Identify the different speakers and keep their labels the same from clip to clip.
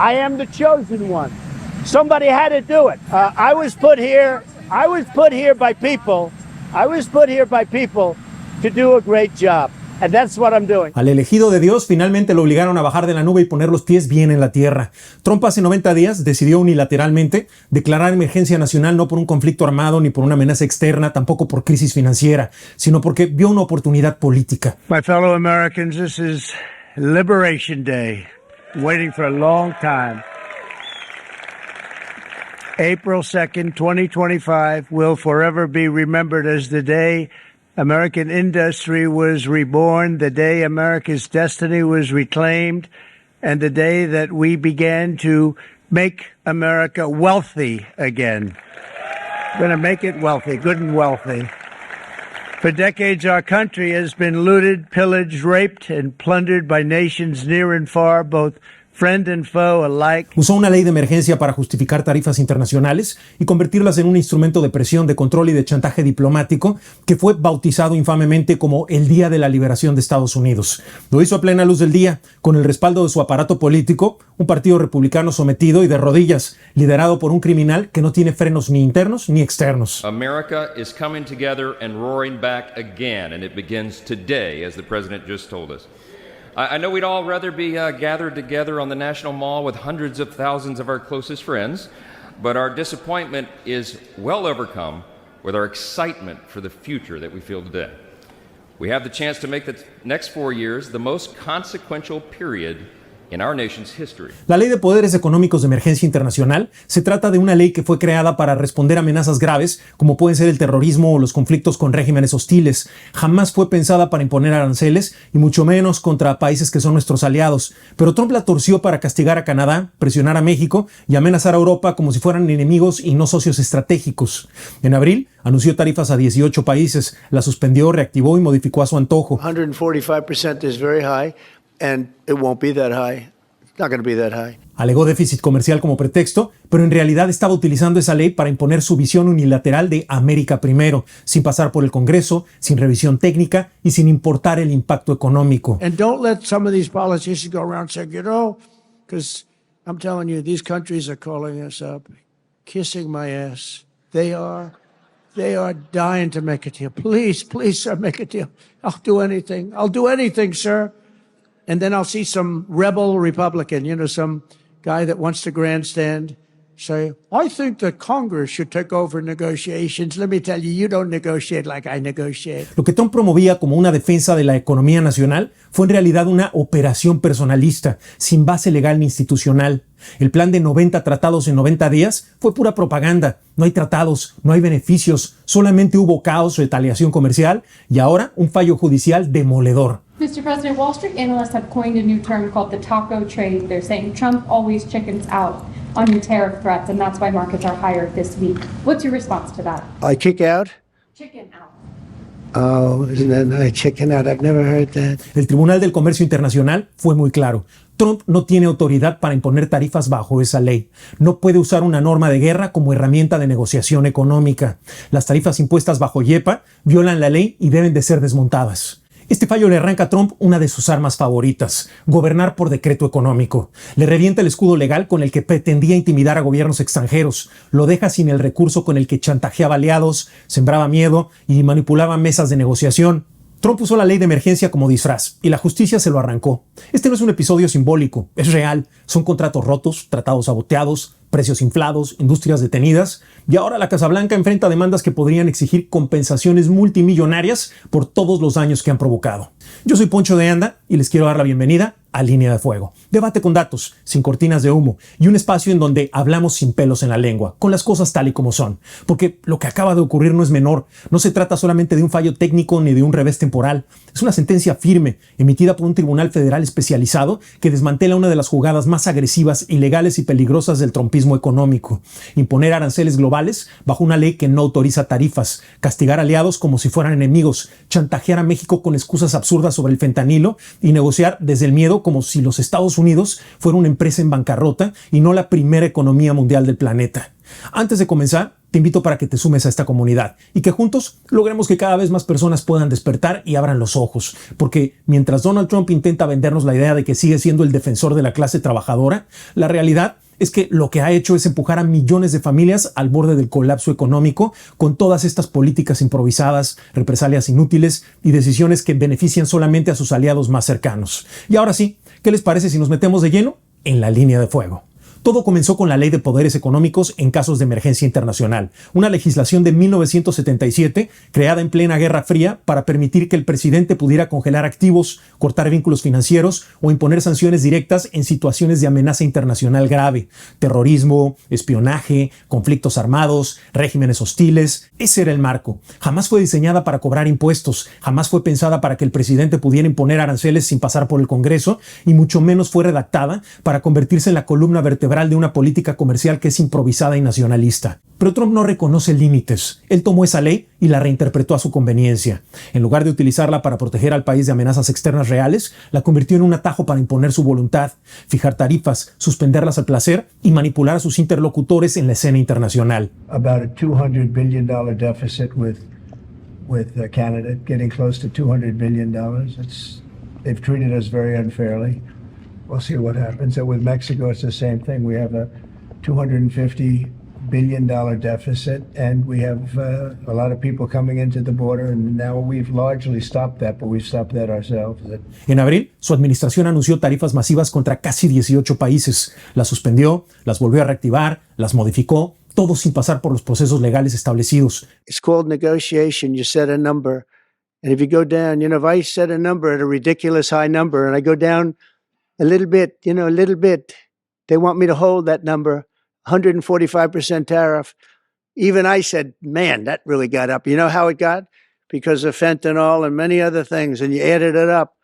Speaker 1: I am the chosen one. Somebody had to do it. I was put here by people. I was put here by people to do a great job. And that's what I'm doing.
Speaker 2: Al elegido de Dios finalmente lo obligaron a bajar de la nube y poner los pies bien en la tierra. Trump hace 90 días decidió unilateralmente declarar emergencia nacional no por un conflicto armado ni por una amenaza externa, tampoco por crisis financiera, sino porque vio una oportunidad política.
Speaker 1: My fellow Americans, this is Liberation Day. Waiting for a long time. April 2nd, 2025 will forever be remembered as the day American industry was reborn, the day America's destiny was reclaimed, and the day that we began to make America wealthy again. We're going to make it wealthy, good and wealthy. For decades, our country has been looted, pillaged, raped, and plundered by nations near and far, both friend and foe alike.
Speaker 2: Usó una ley de emergencia para justificar tarifas internacionales y convertirlas en un instrumento de presión, de control y de chantaje diplomático que fue bautizado infamemente como el Día de la Liberación de Estados Unidos. Lo hizo a plena luz del día, con el respaldo de su aparato político, un partido republicano sometido y de rodillas, liderado por un criminal que no tiene frenos ni internos ni externos.
Speaker 3: America is coming together and roaring back again, and it begins today, as the president just told us. I know we'd all rather be gathered together on the National Mall with hundreds of thousands of our closest friends, but our disappointment is well overcome with our excitement for the future that we feel today. We have the chance to make the next 4 years the most consequential period in our nation's history.
Speaker 2: La Ley de Poderes Económicos de Emergencia Internacional se trata de una ley que fue creada para responder a amenazas graves como pueden ser el terrorismo o los conflictos con regímenes hostiles. Jamás fue pensada para imponer aranceles y mucho menos contra países que son nuestros aliados. Pero Trump la torció para castigar a Canadá, presionar a México y amenazar a Europa como si fueran enemigos y no socios estratégicos. En abril anunció tarifas a 18 países, la suspendió, reactivó y modificó a su antojo.
Speaker 1: 145% is very high. And it won't be that high. It's not going to be that high.
Speaker 2: Alegó déficit comercial como pretexto, pero en realidad estaba utilizando esa ley para imponer su visión unilateral de América primero, sin pasar por el Congreso, sin revisión técnica y sin importar el impacto económico.
Speaker 1: And don't let some of these politicians go around saying, because I'm telling you, these countries are calling us up, kissing my ass. They are dying to make a deal. Please, sir, make a deal. I'll do anything, sir. And then I'll see some rebel Republican, some guy that wants to grandstand, say, I think that Congress should take over negotiations. Let me tell you, you don't negotiate like I negotiate.
Speaker 2: Lo que Trump promovía como una defensa de la economía nacional fue en realidad una operación personalista, sin base legal ni institucional. El plan de 90 tratados en 90 días fue pura propaganda. No hay tratados, no hay beneficios, solamente hubo caos, retaliación comercial y ahora un fallo judicial demoledor.
Speaker 4: Mr. President, Wall Street analysts have coined a new term called the taco trade. They're saying Trump always chickens out on your tariff threats, and that's why markets are higher this week. What's your response to that?
Speaker 1: I kick out?
Speaker 4: Chicken out.
Speaker 1: Oh, isn't that nice? Chicken out. I've never heard that.
Speaker 2: El Tribunal del Comercio Internacional fue muy claro. Trump no tiene autoridad para imponer tarifas bajo esa ley. No puede usar una norma de guerra como herramienta de negociación económica. Las tarifas impuestas bajo YEPA violan la ley y deben de ser desmontadas. Este fallo le arranca a Trump una de sus armas favoritas, gobernar por decreto económico. Le revienta el escudo legal con el que pretendía intimidar a gobiernos extranjeros. Lo deja sin el recurso con el que chantajeaba aliados, sembraba miedo y manipulaba mesas de negociación. Trump usó la ley de emergencia como disfraz y la justicia se lo arrancó. Este no es un episodio simbólico, es real. Son contratos rotos, tratados saboteados, precios inflados, industrias detenidas y ahora la Casa Blanca enfrenta demandas que podrían exigir compensaciones multimillonarias por todos los daños que han provocado. Yo soy Poncho de Anda y les quiero dar la bienvenida a Línea de Fuego. Debate con datos, sin cortinas de humo y un espacio en donde hablamos sin pelos en la lengua, con las cosas tal y como son. Porque lo que acaba de ocurrir no es menor, no se trata solamente de un fallo técnico ni de un revés temporal. Es una sentencia firme, emitida por un tribunal federal especializado que desmantela una de las jugadas más agresivas, ilegales y peligrosas del trumpismo económico. Imponer aranceles globales bajo una ley que no autoriza tarifas, castigar aliados como si fueran enemigos, chantajear a México con excusas absurdas sobre el fentanilo y negociar desde el miedo como si los Estados Unidos fuera una empresa en bancarrota y no la primera economía mundial del planeta. Antes de comenzar, te invito para que te sumes a esta comunidad y que juntos logremos que cada vez más personas puedan despertar y abran los ojos. Porque mientras Donald Trump intenta vendernos la idea de que sigue siendo el defensor de la clase trabajadora, la realidad es que lo que ha hecho es empujar a millones de familias al borde del colapso económico con todas estas políticas improvisadas, represalias inútiles y decisiones que benefician solamente a sus aliados más cercanos. Y ahora sí, ¿qué les parece si nos metemos de lleno en la línea de fuego? Todo comenzó con la Ley de Poderes Económicos en casos de emergencia internacional, una legislación de 1977 creada en plena Guerra Fría para permitir que el presidente pudiera congelar activos, cortar vínculos financieros o imponer sanciones directas en situaciones de amenaza internacional grave, terrorismo, espionaje, conflictos armados, regímenes hostiles. Ese era el marco. Jamás fue diseñada para cobrar impuestos, jamás fue pensada para que el presidente pudiera imponer aranceles sin pasar por el Congreso y mucho menos fue redactada para convertirse en la columna vertebral de una política comercial que es improvisada y nacionalista. Pero Trump no reconoce límites. Él tomó esa ley y la reinterpretó a su conveniencia. En lugar de utilizarla para proteger al país de amenazas externas reales, la convirtió en un atajo para imponer su voluntad, fijar tarifas, suspenderlas al placer y manipular a sus interlocutores en la escena internacional.
Speaker 1: About a $200 billion deficit with Canada, getting close to $200 billion. They've treated us very unfairly. We'll see what happens. And with Mexico, it's the same thing. We have a $250 billion deficit, and we have a lot of people coming into the border, and now we've largely stopped that, but we've stopped that ourselves.
Speaker 2: En abril, su administración anunció tarifas masivas contra casi 18 países. Las suspendió, las volvió a reactivar, las modificó, todo sin pasar por los procesos legales establecidos.
Speaker 1: It's called negotiation. You set a number, and if you go down, if I set a number at a ridiculous high number, and I go down a little bit, they want me to hold that number, 145% tariff. Even I said, man, that really got up. You know how it got? Because of fentanyl and many other things, and you added it up.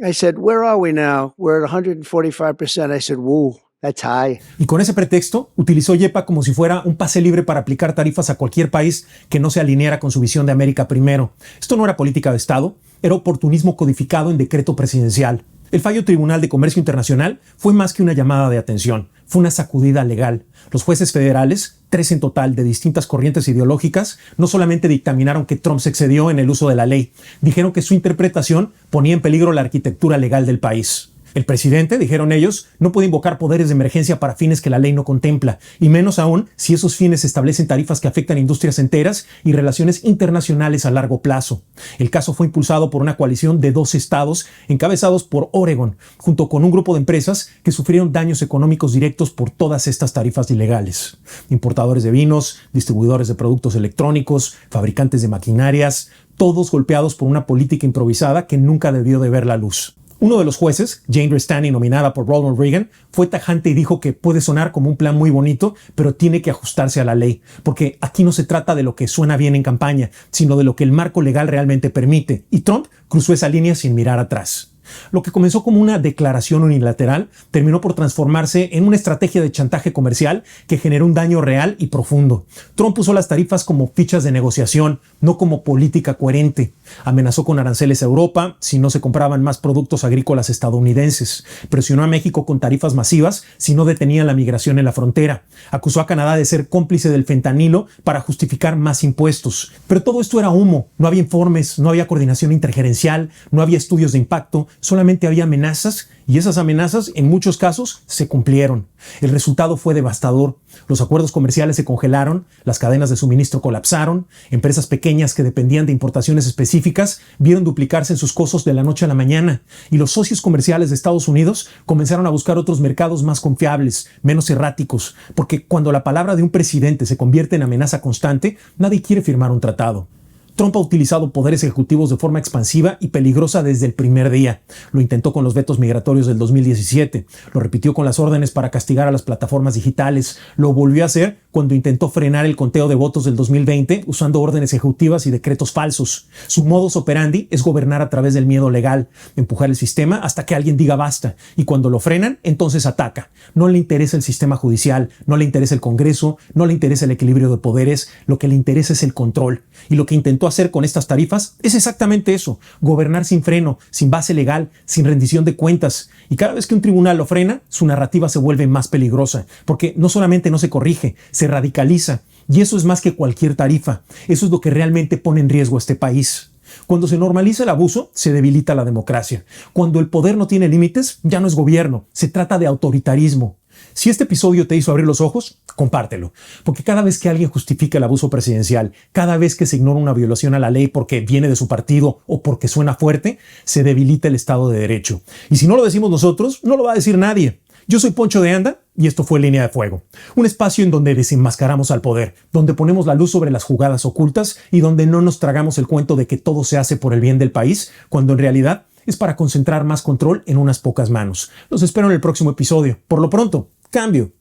Speaker 1: I said, where are we now? We're at 145%. I said, whoa, that's high.
Speaker 2: Y con ese pretexto, utilizó YEPA como si fuera un pase libre para aplicar tarifas a cualquier país que no se alineara con su visión de América primero. Esto no era política de Estado, era oportunismo codificado en decreto presidencial. El fallo Tribunal de Comercio Internacional fue más que una llamada de atención, fue una sacudida legal. Los jueces federales, 3 en total de distintas corrientes ideológicas, no solamente dictaminaron que Trump se excedió en el uso de la ley, dijeron que su interpretación ponía en peligro la arquitectura legal del país. El presidente, dijeron ellos, no puede invocar poderes de emergencia para fines que la ley no contempla, y menos aún si esos fines establecen tarifas que afectan industrias enteras y relaciones internacionales a largo plazo. El caso fue impulsado por una coalición de 2 estados encabezados por Oregon, junto con un grupo de empresas que sufrieron daños económicos directos por todas estas tarifas ilegales. Importadores de vinos, distribuidores de productos electrónicos, fabricantes de maquinarias, todos golpeados por una política improvisada que nunca debió de ver la luz. Uno de los jueces, Jane Restani, nominada por Ronald Reagan, fue tajante y dijo que puede sonar como un plan muy bonito, pero tiene que ajustarse a la ley, porque aquí no se trata de lo que suena bien en campaña, sino de lo que el marco legal realmente permite. Y Trump cruzó esa línea sin mirar atrás. Lo que comenzó como una declaración unilateral terminó por transformarse en una estrategia de chantaje comercial que generó un daño real y profundo. Trump usó las tarifas como fichas de negociación, no como política coherente. Amenazó con aranceles a Europa si no se compraban más productos agrícolas estadounidenses. Presionó a México con tarifas masivas si no detenían la migración en la frontera. Acusó a Canadá de ser cómplice del fentanilo para justificar más impuestos. Pero todo esto era humo. No había informes, no había coordinación intergerencial, no había estudios de impacto. Solamente había amenazas y esas amenazas en muchos casos se cumplieron. El resultado fue devastador. Los acuerdos comerciales se congelaron, las cadenas de suministro colapsaron, empresas pequeñas que dependían de importaciones específicas vieron duplicarse en sus costos de la noche a la mañana y los socios comerciales de Estados Unidos comenzaron a buscar otros mercados más confiables, menos erráticos, porque cuando la palabra de un presidente se convierte en amenaza constante, nadie quiere firmar un tratado. Trump ha utilizado poderes ejecutivos de forma expansiva y peligrosa desde el primer día. Lo intentó con los vetos migratorios del 2017, lo repitió con las órdenes para castigar a las plataformas digitales, lo volvió a hacer cuando intentó frenar el conteo de votos del 2020 usando órdenes ejecutivas y decretos falsos. Su modus operandi es gobernar a través del miedo legal, empujar el sistema hasta que alguien diga basta, y cuando lo frenan, entonces ataca. No le interesa el sistema judicial, no le interesa el Congreso, no le interesa el equilibrio de poderes, lo que le interesa es el control. Y lo que intentó intentó hacer con estas tarifas es exactamente eso, gobernar sin freno, sin base legal, sin rendición de cuentas. Y cada vez que un tribunal lo frena, su narrativa se vuelve más peligrosa, porque no solamente no se corrige, se radicaliza. Y eso es más que cualquier tarifa. Eso es lo que realmente pone en riesgo a este país. Cuando se normaliza el abuso, se debilita la democracia. Cuando el poder no tiene límites, ya no es gobierno, se trata de autoritarismo. Si este episodio te hizo abrir los ojos, compártelo, porque cada vez que alguien justifica el abuso presidencial, cada vez que se ignora una violación a la ley porque viene de su partido o porque suena fuerte, se debilita el Estado de Derecho. Y si no lo decimos nosotros, no lo va a decir nadie. Yo soy Poncho de Anda y esto fue Línea de Fuego, un espacio en donde desenmascaramos al poder, donde ponemos la luz sobre las jugadas ocultas y donde no nos tragamos el cuento de que todo se hace por el bien del país, cuando en realidad es para concentrar más control en unas pocas manos. Los espero en el próximo episodio. Por lo pronto, cambio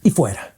Speaker 2: y fuera.